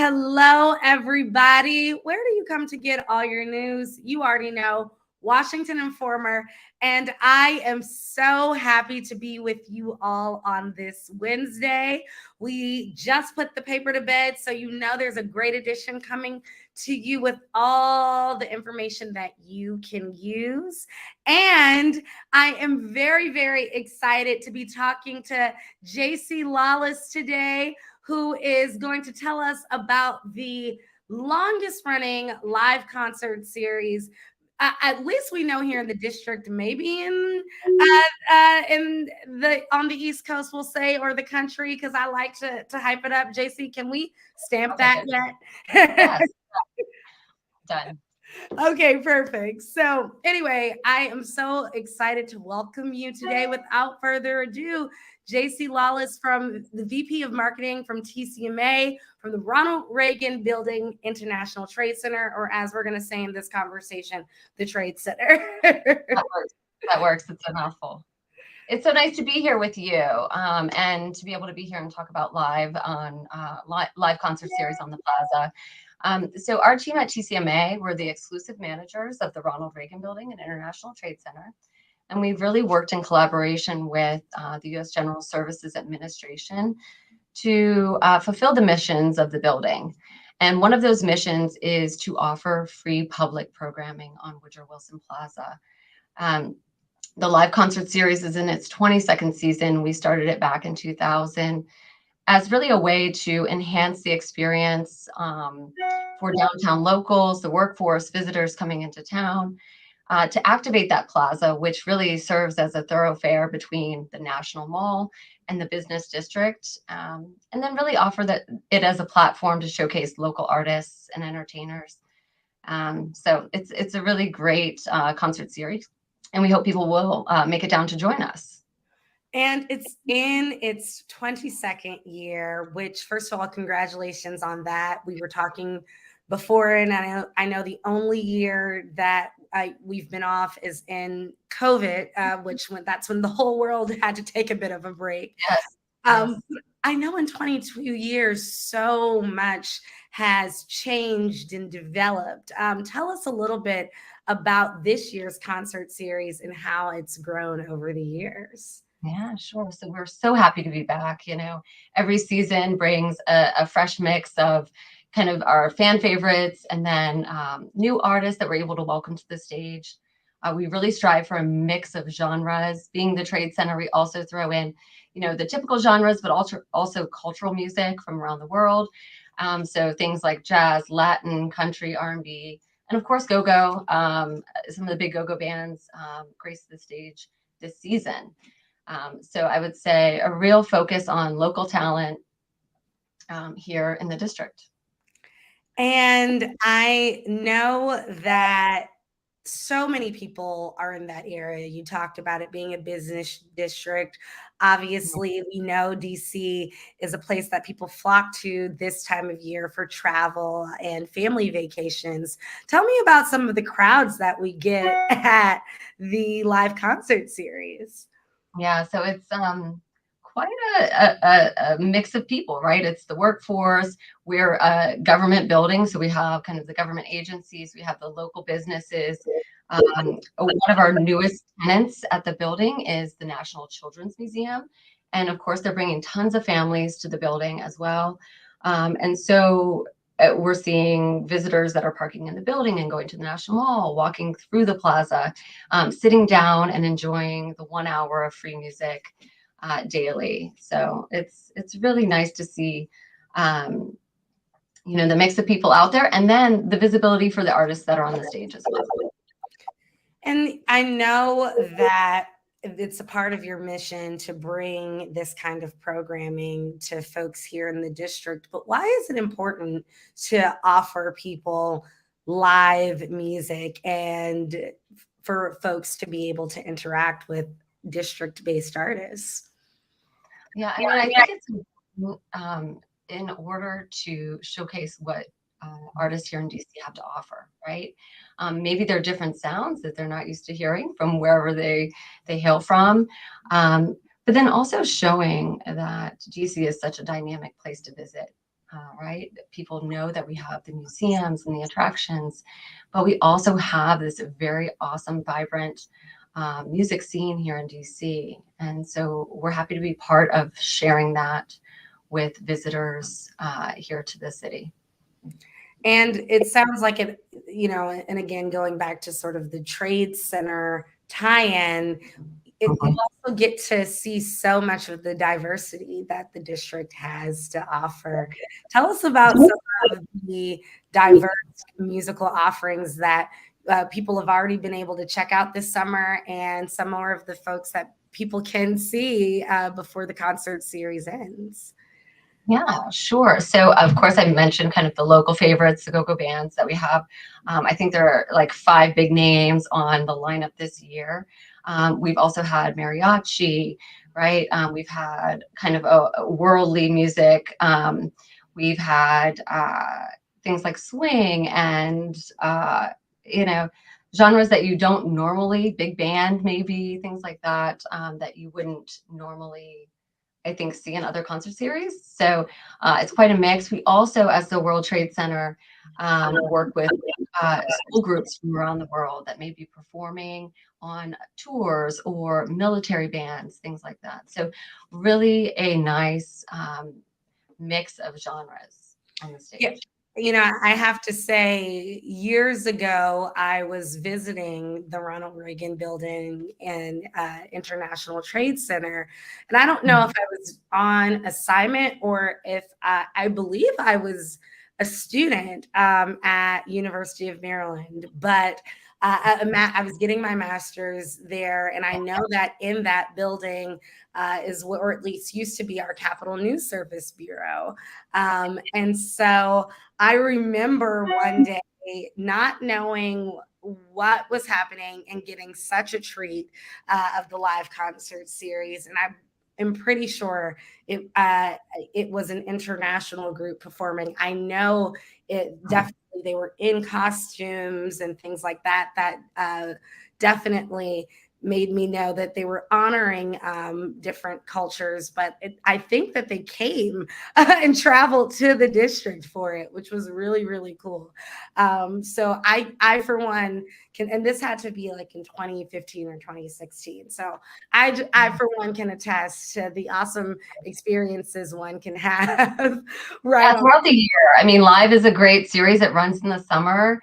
Hello, everybody. Where do you come to get all your news? You already know, Washington Informer. And I am so happy to be with you all on this Wednesday. We just put the paper to bed, so you know there's a great edition coming to you with all the information that you can use. And I am very, very excited to be talking to JC Lawless today, who is going to tell us about the longest running live concert series. At least we know here in the district, maybe in the on the East Coast, we'll say, or the country, because I like to hype it up. JC, can we stamp that yet? Yes. Done. Okay, perfect. So anyway, I am so excited to welcome you today. Without further ado, JC Lawless, from the VP of Marketing from TCMA, from the Ronald Reagan Building International Trade Center, or as we're going to say in this conversation, the Trade Center. That works. It's a mouthful. It's so nice to be here with you, and to be able to be here and talk about live concert series on the Plaza. So our team at TCMA, we're the exclusive managers of the Ronald Reagan Building and International Trade Center. And we've really worked in collaboration with the U.S. General Services Administration to fulfill the missions of the building. And one of those missions is to offer free public programming on Woodrow Wilson Plaza. The live concert series is in its 22nd season. We started it back in 2000 as really a way to enhance the experience for downtown locals, the workforce, visitors coming into town, to activate that plaza, which really serves as a thoroughfare between the National Mall and the business district, and then really offer it as a platform to showcase local artists and entertainers. So it's a really great concert series, and we hope people will make it down to join us. And it's in its 22nd year, which, first of all, congratulations on that. We were talking before, and I know the only year that we've been off is in COVID, that's when the whole world had to take a bit of a break. Yes. I know in 22 years, so much has changed and developed. Tell us a little bit about this year's concert series and how it's grown over the years. Yeah, sure. So we're so happy to be back. You know, every season brings a fresh mix of kind of our fan favorites and then new artists that we're able to welcome to the stage. We really strive for a mix of genres. Being the Trade Center, we also throw in, the typical genres, but also cultural music from around the world. So things like jazz, Latin, country, R&B, and of course, go-go. Some of the big go-go bands grace the stage this season. So I would say a real focus on local talent here in the district. And I know that so many people are in that area. You talked about it being a business district. Obviously, we know DC is a place that people flock to this time of year for travel and family vacations. Tell me about some of the crowds that we get at the live concert series. Yeah, so it's quite a mix of people, right? It's the workforce. We're a government building, so we have kind of the government agencies. We have the local businesses. One of our newest tenants at the building is the National Children's Museum. And of course, they're bringing tons of families to the building as well. And so we're seeing visitors that are parking in the building and going to the National Mall, walking through the plaza, sitting down and enjoying the 1 hour of free music daily. So it's really nice to see, the mix of people out there, and then the visibility for the artists that are on the stage as well. And I know that it's a part of your mission to bring this kind of programming to folks here in the district, but why is it important to offer people live music and for folks to be able to interact with district-based artists? Yeah, I think it's in order to showcase what artists here in DC have to offer, right? Maybe there are different sounds that they're not used to hearing from wherever they hail from. But then also showing that DC is such a dynamic place to visit. right? People know that we have the museums and the attractions, but we also have this very awesome, vibrant music scene here in DC. And so we're happy to be part of sharing that with visitors here to the city. And it sounds like it, and again, going back to sort of the trade center tie-in, you also get to see so much of the diversity that the district has to offer. Tell us about some of the diverse musical offerings that people have already been able to check out this summer, and some more of the folks that people can see before the concert series ends. Yeah, sure. So, of course, I mentioned kind of the local favorites, the go-go bands that we have. I think there are like 5 big names on the lineup this year. We've also had mariachi, right? We've had kind of a worldly music. We've had things like swing and, you know, genres that you don't normally, big band maybe, things like that, that you wouldn't normally, I think, see in other concert series. So it's quite a mix. We also, as the World Trade Center, work with school groups from around the world that may be performing on tours or military bands, things like that. So really a nice mix of genres on the stage. Yeah. I have to say, years ago, I was visiting the Ronald Reagan Building and International Trade Center. And I don't know if I was on assignment or if I believe I was a student at University of Maryland, but I was getting my master's there. And I know that in that building is what, or at least used to be, our Capitol News Service Bureau. And so I remember one day not knowing what was happening and getting such a treat of the live concert series. And I am pretty sure it was an international group performing. I know it definitely, they were in costumes and things like that. That definitely made me know that they were honoring different cultures, but I think that they came and traveled to the district for it, which was really, really cool. So I for one can, and this had to be like in 2015 or 2016. So I for one can attest to the awesome experiences one can have right Yeah, throughout the year. I mean, Live is a great series. It runs in the summer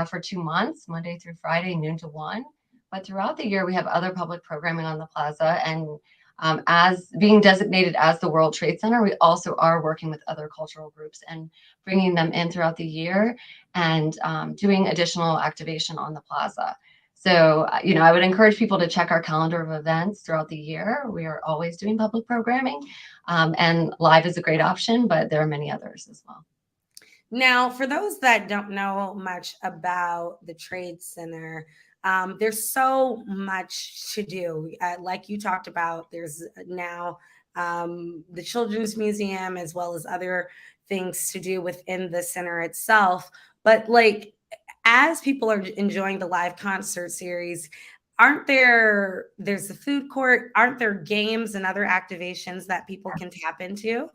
for 2 months, Monday through Friday, noon to 1. But throughout the year, we have other public programming on the plaza. And as being designated as the World Trade Center, we also are working with other cultural groups and bringing them in throughout the year and doing additional activation on the plaza. So, I would encourage people to check our calendar of events throughout the year. We are always doing public programming, and Live is a great option, but there are many others as well. Now, for those that don't know much about the Trade Center, there's so much to do. Like you talked about, there's now the Children's Museum as well as other things to do within the center itself. But like, as people are enjoying the live concert series, there's the food court, aren't there games and other activations that people can tap into?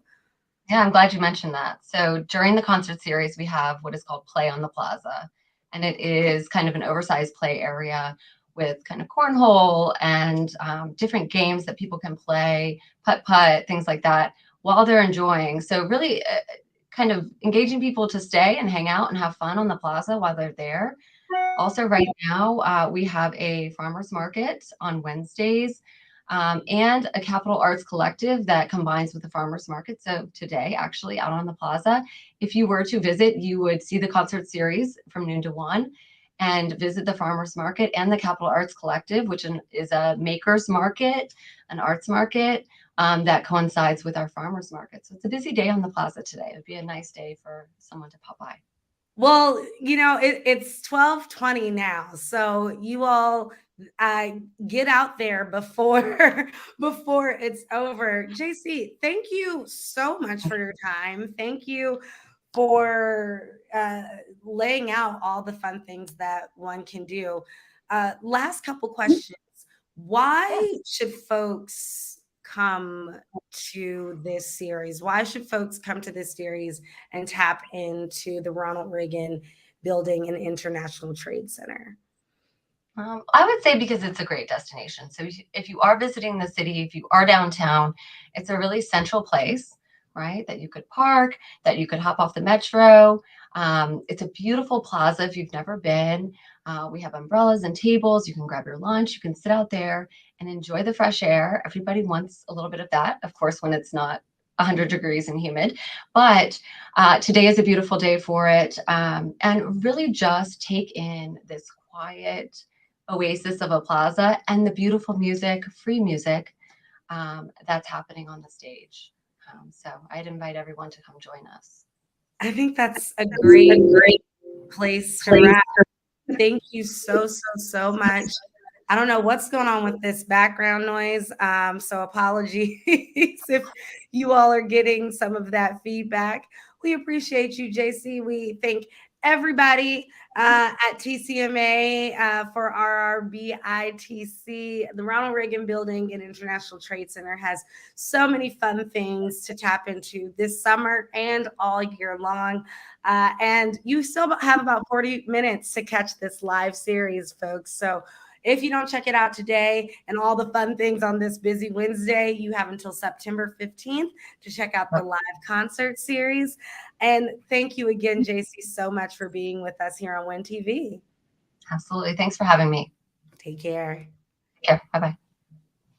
Yeah, I'm glad you mentioned that. So during the concert series, we have what is called Play on the Plaza. And it is kind of an oversized play area with kind of cornhole and different games that people can play, putt-putt, things like that, while they're enjoying. So really kind of engaging people to stay and hang out and have fun on the plaza while they're there. Also, right now, we have a farmers market on Wednesdays and a Capital Arts Collective that combines with the farmers market. So today, actually, out on the plaza, if you were to visit, you would see the concert series from noon to 1 and visit the farmers market and the Capital Arts Collective, which is a makers market, an arts market that coincides with our farmers market. So it's a busy day on the plaza today. It would be a nice day for someone to pop by. Well, it's 12:20 now, so you all get out there before before it's over. JC, thank you so much for your time. Thank you for laying out all the fun things that one can do. Last couple questions. Yeah. Why should folks come to this series? Why should folks come to this series and tap into the Ronald Reagan Building and International Trade Center? I would say because it's a great destination. So if you are visiting the city, if you are downtown, it's a really central place, right? That you could park, that you could hop off the metro. It's a beautiful plaza if you've never been. We have umbrellas and tables. You can grab your lunch. You can sit out there and enjoy the fresh air. Everybody wants a little bit of that, of course, when it's not 100 degrees and humid. But today is a beautiful day for it. And really just take in this quiet oasis of a plaza and the beautiful music, free music that's happening on the stage. So I'd invite everyone to come join us. I think that's a great place to wrap. Thank you so much. I don't know what's going on with this background noise. So apologies if you all are getting some of that feedback. We appreciate you, JC. We thank everybody at TCMA for RRBITC. The Ronald Reagan Building and International Trade Center has so many fun things to tap into this summer and all year long. And you still have about 40 minutes to catch this live series, folks. So if you don't check it out today and all the fun things on this busy Wednesday, you have until September 15th to check out the live concert series. And thank you again, JC, so much for being with us here on WIN TV. Absolutely. Thanks for having me. Take care. Take care. Bye-bye.